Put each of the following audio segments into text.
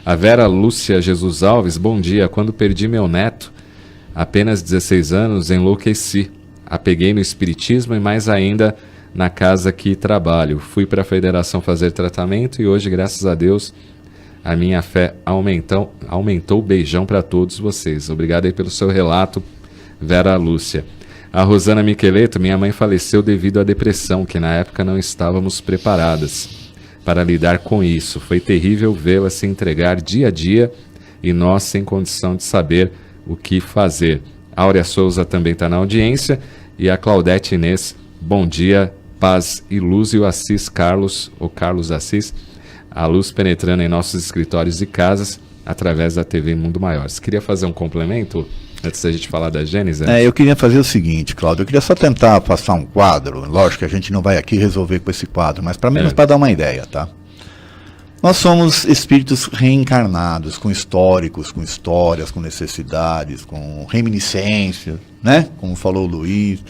A Vera Lúcia Jesus Alves, bom dia. Quando perdi meu neto, apenas 16 anos, enlouqueci. Apeguei no espiritismo e mais ainda na casa que trabalho. Fui para a federação fazer tratamento e hoje, graças a Deus, a minha fé aumentou. Beijão para todos vocês. Obrigado aí pelo seu relato, Vera Lúcia. A Rosana Miqueleto, minha mãe faleceu devido à depressão, que na época não estávamos preparadas para lidar com isso. Foi terrível vê-la se entregar dia a dia e nós sem condição de saber o que fazer. A Áurea Souza também está na audiência e a Claudete Inês, bom dia, paz e luz, e o Assis Carlos, o Carlos Assis, a luz penetrando em nossos escritórios e casas através da TV Mundo Maior. Você queria fazer um complemento antes da gente falar da Gênesis? Eu queria fazer o seguinte, Cláudio, eu queria só tentar passar um quadro, lógico que a gente não vai aqui resolver com esse quadro, mas para menos para dar uma ideia, tá? Nós somos espíritos reencarnados, com históricos, com histórias, com necessidades, com reminiscências, né? Como falou o Luiz.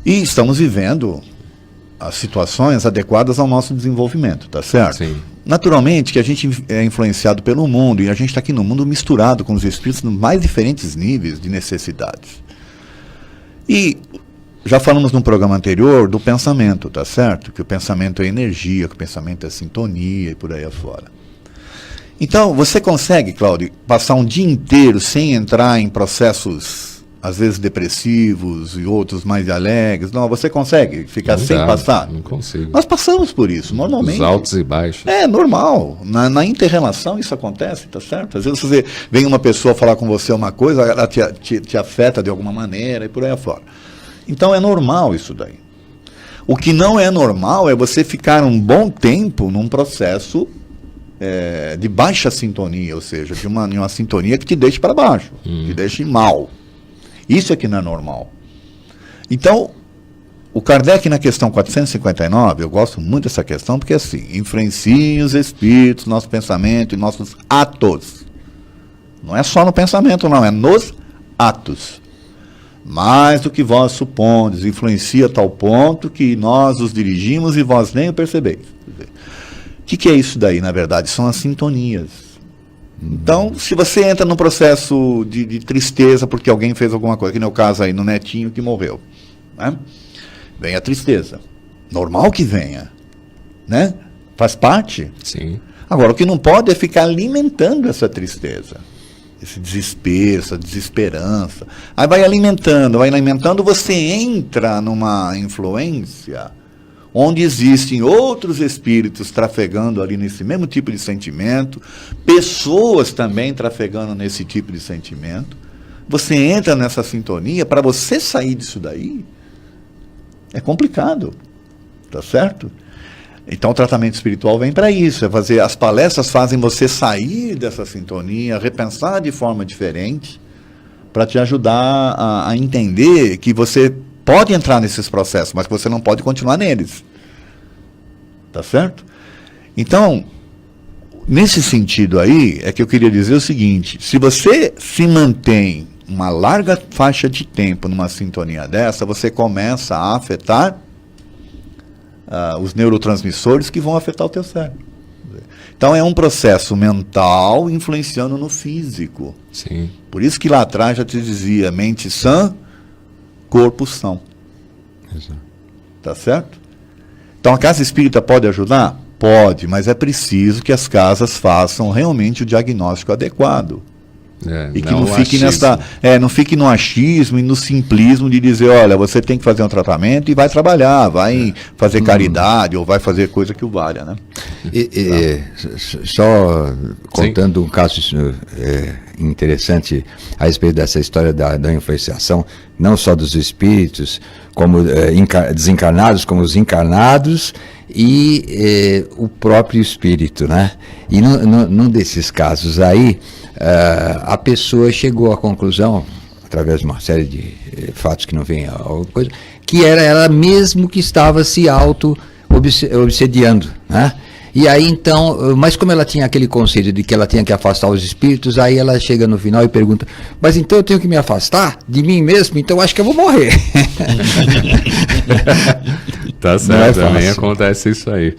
E estamos vivendo as situações adequadas ao nosso desenvolvimento, tá certo? Sim. Naturalmente que a gente é influenciado pelo mundo e a gente está aqui no mundo misturado com os espíritos nos mais diferentes níveis de necessidades. E já falamos num programa anterior do pensamento, tá certo? Que o pensamento é energia, que o pensamento é sintonia e por aí afora. Então, você consegue, Cláudio, passar um dia inteiro sem entrar em processos às vezes depressivos e outros mais alegres? Não, você consegue ficar Não sem dá, passar? Não consigo. Nós passamos por isso, normalmente. Os altos e baixos. É normal. Na inter-relação isso acontece, tá certo? Às vezes você vem uma pessoa falar com você uma coisa, ela te afeta de alguma maneira e por aí afora. Então é normal isso daí. O que não é normal é você ficar um bom tempo num processo de baixa sintonia, ou seja, de uma sintonia que te deixe para baixo, te deixe mal. Isso é que não é normal. Então, o Kardec na questão 459, eu gosto muito dessa questão, porque assim, influenciem os espíritos, nosso pensamento e nossos atos. Não é só no pensamento, não, é nos atos. Mais do que vós supondes, influencia a tal ponto que nós os dirigimos e vós nem o percebeis. O que é isso daí, na verdade? São as sintonias. Então, se você entra num processo de tristeza porque alguém fez alguma coisa, que no caso aí, no netinho que morreu, né? Vem a tristeza. Normal que venha, né? Faz parte. Sim. Agora, o que não pode é ficar alimentando essa tristeza, esse desespero, essa desesperança. Aí vai alimentando, você entra numa influência onde existem outros espíritos trafegando ali nesse mesmo tipo de sentimento, pessoas também trafegando nesse tipo de sentimento. Você entra nessa sintonia, para você sair disso daí, é complicado, tá certo? Então o tratamento espiritual vem para isso, as palestras fazem você sair dessa sintonia, repensar de forma diferente, para te ajudar a entender que você pode entrar nesses processos, mas que você não pode continuar neles. Tá certo? Então, nesse sentido aí, é que eu queria dizer o seguinte: se você se mantém uma larga faixa de tempo numa sintonia dessa, você começa a afetar os neurotransmissores que vão afetar o teu cérebro. Então é um processo mental influenciando no físico. Sim. Por isso que lá atrás já te dizia, mente sã, corpo são. Exato. Tá certo? Então a casa espírita pode ajudar? Pode, mas é preciso que as casas façam realmente o diagnóstico adequado. E que não fique no achismo e no simplismo de dizer, olha, você tem que fazer um tratamento e vai trabalhar, vai fazer caridade ou vai fazer coisa que o valha, né? Só contando um caso interessante a respeito dessa história da influenciação, não só dos espíritos, como desencarnados, como os encarnados e o próprio espírito, né? E num desses casos aí, a pessoa chegou à conclusão, através de uma série de fatos que não vem a coisa, que era ela mesmo que estava se auto-obsediando, né? E aí então, mas como ela tinha aquele conceito de que ela tinha que afastar os espíritos, aí ela chega no final e pergunta, mas então eu tenho que me afastar de mim mesmo? Então eu acho que eu vou morrer. Tá certo, também acontece isso aí.